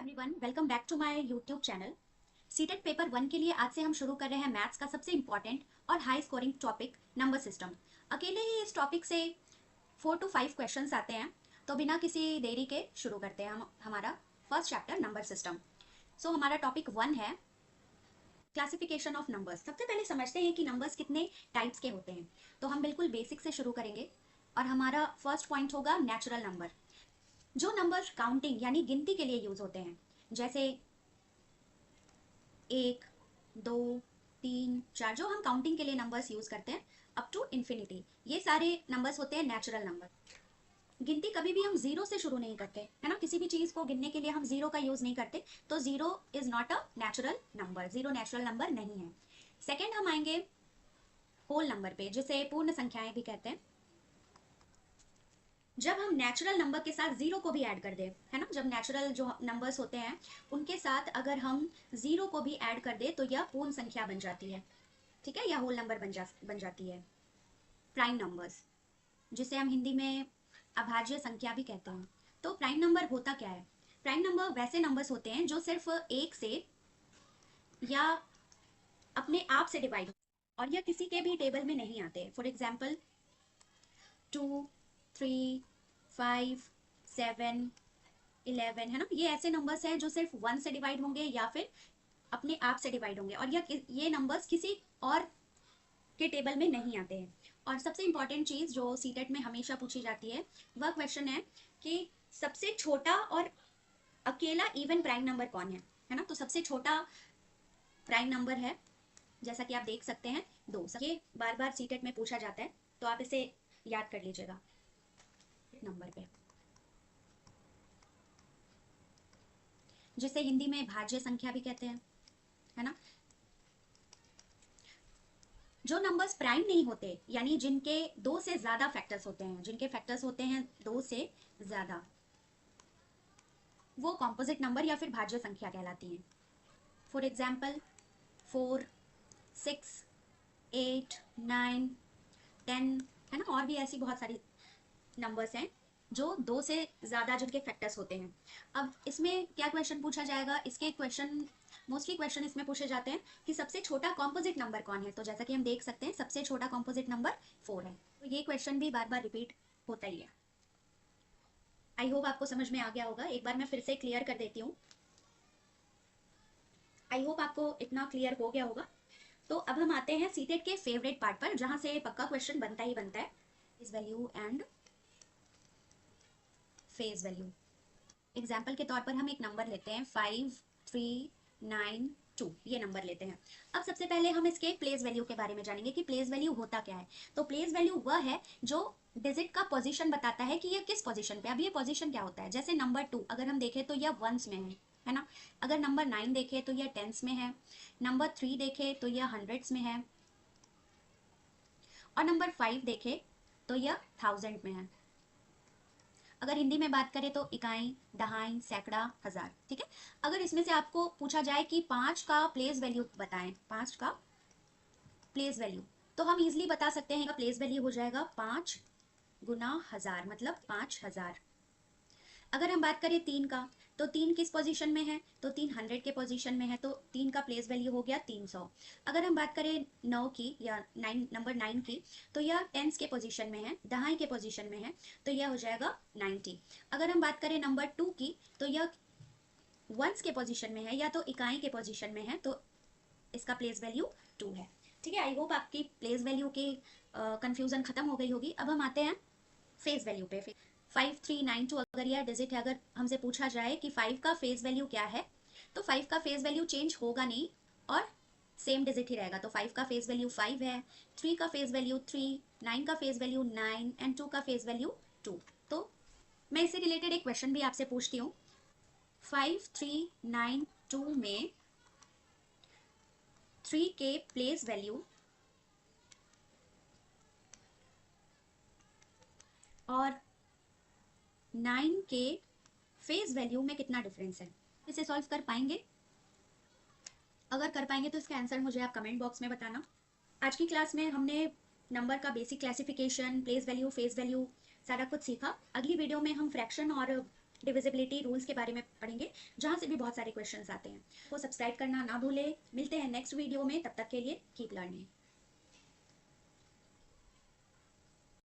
Everyone, welcome back to my YouTube channel. CTET paper 1 के लिए आज से हम शुरू कर रहे हैं मैथ्स का सबसे इंपॉर्टेंट और high scoring topic number system. अकेले ही इस टॉपिक से 4 to 5 क्वेश्चंस आते हैं, तो बिना किसी देरी के शुरू करते हैं हम हमारा फर्स्ट चैप्टर नंबर सिस्टम। सो हमारा टॉपिक 1 है क्लासिफिकेशन ऑफ नंबर्स। सबसे पहले समझते हैं कि नंबर्स कितने टाइप्स के होते हैं। तो हम बिल्कुल बेसिक से शुरू करेंगे और हमारा फर्स्ट पॉइंट होगा नेचुरल नंबर। जो नंबर्स काउंटिंग यानी गिनती के लिए यूज होते हैं, जैसे 1, 2, 3, 4, जो हम काउंटिंग के लिए नंबर्स यूज करते हैं अप टू इन्फिनिटी, ये सारे नंबर्स होते हैं नेचुरल नंबर। गिनती कभी भी हम जीरो से शुरू नहीं करते, है ना। किसी भी चीज को गिनने के लिए हम जीरो का यूज नहीं करते, तो zero is not a natural number, zero natural number नहीं है। सेकेंड हम आएंगे होल नंबर पे, जिसे पूर्ण संख्याएं भी कहते हैं। जब हम नेचुरल नंबर के साथ जीरो को भी ऐड कर दें, है ना, जब नेचुरल जो नंबर्स होते हैं उनके साथ अगर हम जीरो को भी ऐड कर दें तो यह पूर्ण संख्या बन जाती है, ठीक है, या होल नंबर बन जाती है। प्राइम नंबर्स, जिसे हम हिंदी में अभाज्य संख्या भी कहते हैं। तो प्राइम नंबर होता क्या है? प्राइम नंबर वैसे नंबर्स होते हैं जो सिर्फ एक से या अपने आप से डिवाइड, और यह किसी के भी टेबल में नहीं आते। फॉर एग्जाम्पल 2, 3, 5, 7, 11, है ना, ये ऐसे नंबर्स हैं जो सिर्फ 1 से डिवाइड होंगे या फिर अपने आप से डिवाइड होंगे, और ये नंबर्स किसी और के टेबल में नहीं आते हैं। और सबसे इंपॉर्टेंट चीज जो सीटेट में हमेशा पूछी जाती है वह क्वेश्चन है कि सबसे छोटा और अकेला इवन प्राइम नंबर कौन है ना। तो सबसे छोटा प्राइम नंबर है, जैसा कि आप देख सकते हैं, 2। ये बार बार सीटेट में पूछा जाता है, तो आप इसे याद कर लीजिएगा नंबर पे, जिसे हिंदी में भाज्य संख्या भी कहते हैं, है ना। जो नंबर्स प्राइम नहीं होते, यानी जिनके 2 से ज्यादा फैक्टर्स होते हैं, जिनके फैक्टर्स होते हैं 2 से ज्यादा, वो कॉम्पोजिट नंबर या फिर भाज्य संख्या कहलाती हैं। फॉर एग्जाम्पल 4, 6, 8, 9, 10, है ना, और भी ऐसी बहुत सारी नंबर्स हैं जो 2 से ज्यादा जिनके फैक्टर्स होते हैं। अब इसमें क्या क्वेश्चन पूछा जाएगा? इसके क्वेश्चन मोस्टली क्वेश्चन इसमें पूछे जाते हैं कि सबसे छोटा कॉम्पोजिट नंबर कौन है। तो जैसा कि हम देख सकते हैं, सबसे छोटा कॉम्पोजिट नंबर 4 है। तो ये क्वेश्चन भी बार बार रिपीट होता ही है। आई होप आपको समझ में आ गया होगा। एक बार मैं फिर से क्लियर कर देती हूँ। आई होप आपको इतना क्लियर हो गया होगा। तो अब हम आते हैं सीटेट के फेवरेट पार्ट पर, जहां से पक्का क्वेश्चन बनता ही बनता है, इस value and phase value. Example के तौर पर हम एक नंबर लेते हैं 5392, ये नंबर लेते हैं। अब सबसे पहले हम इसके प्लेस वैल्यू के बारे में जानेंगे कि प्लेस वैल्यू होता क्या है। तो प्लेस वैल्यू वह है जो डिजिट का पोजीशन बताता है कि ये किस पोजीशन पे। अब ये पोजीशन क्या होता है? जैसे नंबर 2 अगर हम देखें तो यह वंस में है ना। अगर नंबर 9 देखे तो यह टेंस में है। नंबर 3 देखे तो यह हंड्रेड्स में है, और नंबर 5 देखे तो यह थाउजेंड में है। अगर हिंदी में बात करें तो इकाई, दहाई, सैकड़ा, हजार, ठीक है। अगर इसमें से आपको पूछा जाए कि 5 का प्लेस वैल्यू बताएं, 5 का प्लेस वैल्यू, तो हम इजिली बता सकते हैं कि प्लेस वैल्यू हो जाएगा 5 गुना 1000, मतलब 5000। अगर हम बात करें 3 का, तो 3 किस पोजीशन में है? तो 3 100 के पोजीशन में है, तो 3 का प्लेस वैल्यू हो गया 300। अगर हम बात करें 9 की या नंबर 9 की, तो यह टेंस के पोजीशन में है, दहाई के पोजीशन में है, तो यह हो जाएगा 90। अगर हम बात करें नंबर 2 की, तो यह वंस के पोजीशन में है या तो इकाई के पोजीशन में है, तो इसका प्लेस वैल्यू 2 है, ठीक है। आई होप आपकी प्लेस वैल्यू की कंफ्यूजन खत्म हो गई होगी। अब हम आते हैं फेस वैल्यू पे। 5392 अगर यह डिजिट है, अगर हमसे पूछा जाए कि 5 का फेस वैल्यू क्या है, तो 5 का फेस वैल्यू चेंज होगा नहीं और सेम डिजिट ही रहेगा। तो 5 का फेस वैल्यू 5 है, 3 का फेस वैल्यू 3, 9 का फेस वैल्यू 9 एंड 2 का फेस वैल्यू 2। तो मैं इससे रिलेटेड एक क्वेश्चन भी आपसे पूछती हूँ। 5392 में 3 के प्लेस वैल्यू और 9 के फेस वैल्यू में कितना डिफरेंस है? इसे सॉल्व कर पाएंगे? अगर कर पाएंगे तो इसका आंसर मुझे आप कमेंट बॉक्स में बताना। आज की क्लास में हमने नंबर का basic classification, place value, face value, सारा कुछ सीखा। अगली वीडियो में हम फ्रैक्शन और डिविजिबिलिटी रूल्स के बारे में पढ़ेंगे, जहाँ से भी बहुत सारे क्वेश्चंस आते हैं। तो सब्सक्राइब करना ना भूलें। मिलते हैं नेक्स्ट वीडियो में, तब तक के लिए कीप लर्निंग।